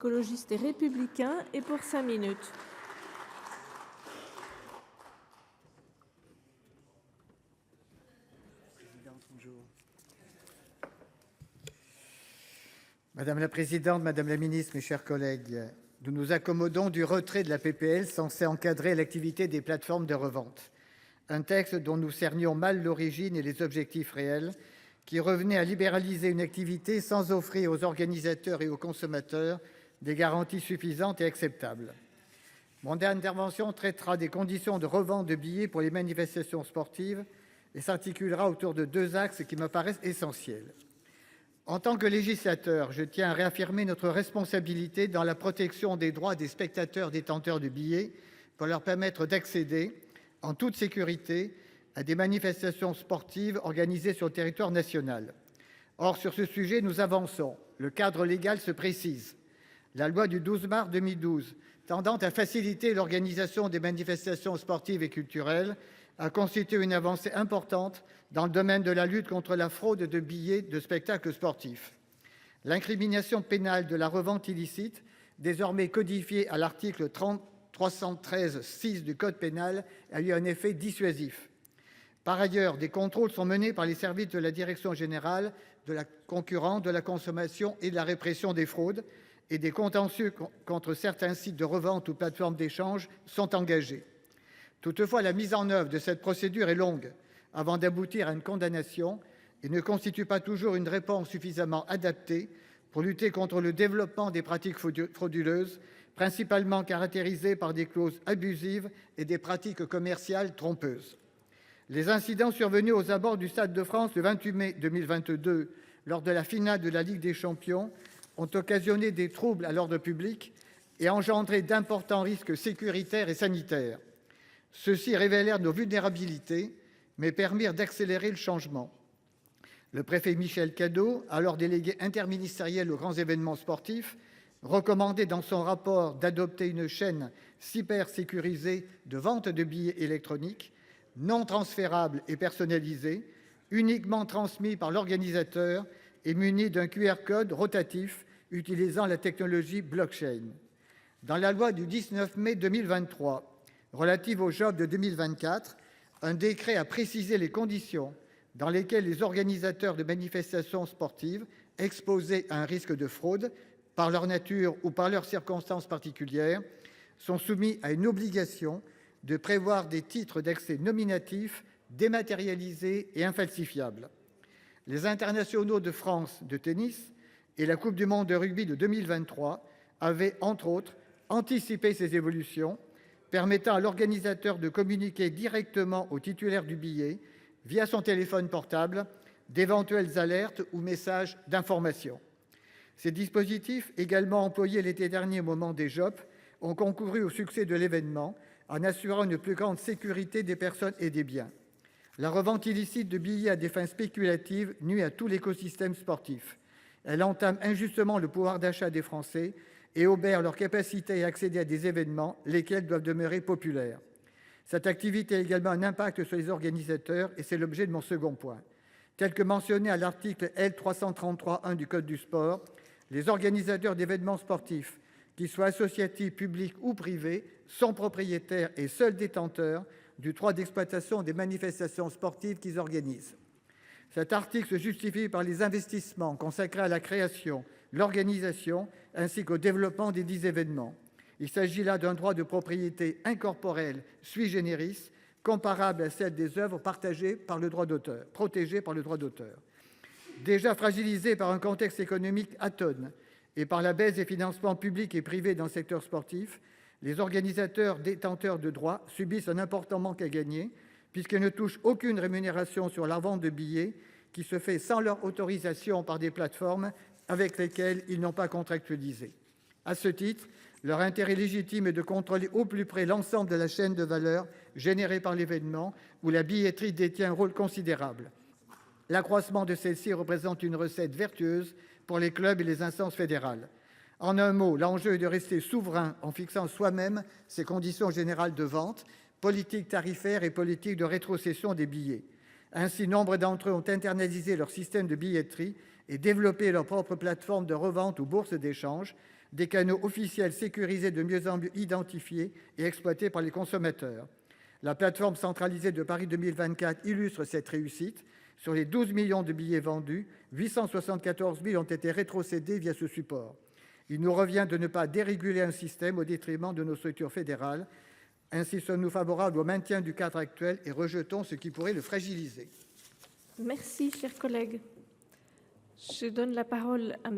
Écologiste et républicain et pour 5 minutes. Madame la présidente, madame la ministre, mes chers collègues, nous nous accommodons du retrait de la PPL censée encadrer l'activité des plateformes de revente. Un texte dont nous cernions mal l'origine et les objectifs réels, qui revenait à libéraliser une activité sans offrir aux organisateurs et aux consommateurs des garanties suffisantes et acceptables. Mon intervention traitera des conditions de revente de billets pour les manifestations sportives et s'articulera autour de deux axes qui me paraissent essentiels. En tant que législateur, je tiens à réaffirmer notre responsabilité dans la protection des droits des spectateurs détenteurs de billets pour leur permettre d'accéder, en toute sécurité, à des manifestations sportives organisées sur le territoire national. Or, sur ce sujet, nous avançons. Le cadre légal se précise. La loi du 12 mars 2012, tendant à faciliter l'organisation des manifestations sportives et culturelles, a constitué une avancée importante dans le domaine de la lutte contre la fraude de billets de spectacles sportifs. L'incrimination pénale de la revente illicite, désormais codifiée à l'article 313-6 du code pénal, a eu un effet dissuasif. Par ailleurs, des contrôles sont menés par les services de la Direction générale de la concurrence, de la consommation et de la répression des fraudes, et des contentieux contre certains sites de revente ou plateformes d'échange sont engagés. Toutefois, la mise en œuvre de cette procédure est longue avant d'aboutir à une condamnation et ne constitue pas toujours une réponse suffisamment adaptée pour lutter contre le développement des pratiques frauduleuses, principalement caractérisées par des clauses abusives et des pratiques commerciales trompeuses. Les incidents survenus aux abords du Stade de France le 28 mai 2022, lors de la finale de la Ligue des champions, ont occasionné des troubles à l'ordre public et engendré d'importants risques sécuritaires et sanitaires. Ceux-ci révélèrent nos vulnérabilités, mais permirent d'accélérer le changement. Le préfet Michel Cadot, alors délégué interministériel aux grands événements sportifs, recommandait dans son rapport d'adopter une chaîne cybersécurisée de vente de billets électroniques, non transférables et personnalisés, uniquement transmis par l'organisateur et munis d'un QR code rotatif utilisant la technologie blockchain. Dans la loi du 19 mai 2023 relative aux Jeux de 2024, un décret a précisé les conditions dans lesquelles les organisateurs de manifestations sportives exposés à un risque de fraude, par leur nature ou par leurs circonstances particulières, sont soumis à une obligation de prévoir des titres d'accès nominatifs, dématérialisés et infalsifiables. Les internationaux de France de tennis et la Coupe du monde de rugby de 2023 avaient, entre autres, anticipé ces évolutions, permettant à l'organisateur de communiquer directement au titulaire du billet, via son téléphone portable, d'éventuelles alertes ou messages d'information. Ces dispositifs, également employés l'été dernier au moment des Jeux, ont concouru au succès de l'événement en assurant une plus grande sécurité des personnes et des biens. La revente illicite de billets à des fins spéculatives nuit à tout l'écosystème sportif. Elle entame injustement le pouvoir d'achat des Français et obère leur capacité à accéder à des événements, lesquels doivent demeurer populaires. Cette activité a également un impact sur les organisateurs et c'est l'objet de mon second point. Tel que mentionné à l'article L. 333-1 du Code du sport, les organisateurs d'événements sportifs, qu'ils soient associatifs, publics ou privés, sont propriétaires et seuls détenteurs du droit d'exploitation des manifestations sportives qu'ils organisent. Cet article se justifie par les investissements consacrés à la création, l'organisation ainsi qu'au développement des dits événements. Il s'agit là d'un droit de propriété incorporelle sui generis, comparable à celle des œuvres protégées par le droit d'auteur. Déjà fragilisés par un contexte économique atone et par la baisse des financements publics et privés dans le secteur sportif, les organisateurs détenteurs de droits subissent un important manque à gagner, puisqu'ils ne touchent aucune rémunération sur la vente de billets qui se fait sans leur autorisation par des plateformes avec lesquelles ils n'ont pas contractualisé. À ce titre, leur intérêt légitime est de contrôler au plus près l'ensemble de la chaîne de valeur générée par l'événement, où la billetterie détient un rôle considérable. L'accroissement de celle-ci représente une recette vertueuse pour les clubs et les instances fédérales. En un mot, l'enjeu est de rester souverain en fixant soi-même ses conditions générales de vente, politique tarifaire et politique de rétrocession des billets. Ainsi, nombre d'entre eux ont internalisé leur système de billetterie et développé leur propre plateforme de revente ou bourse d'échange, des canaux officiels sécurisés de mieux en mieux identifiés et exploités par les consommateurs. La plateforme centralisée de Paris 2024 illustre cette réussite. Sur les 12 millions de billets vendus, 874 000 ont été rétrocédés via ce support. Il nous revient de ne pas déréguler un système au détriment de nos structures fédérales. Ainsi sommes-nous favorables au maintien du cadre actuel et rejetons ce qui pourrait le fragiliser. Merci, cher collègue. Je donne la parole à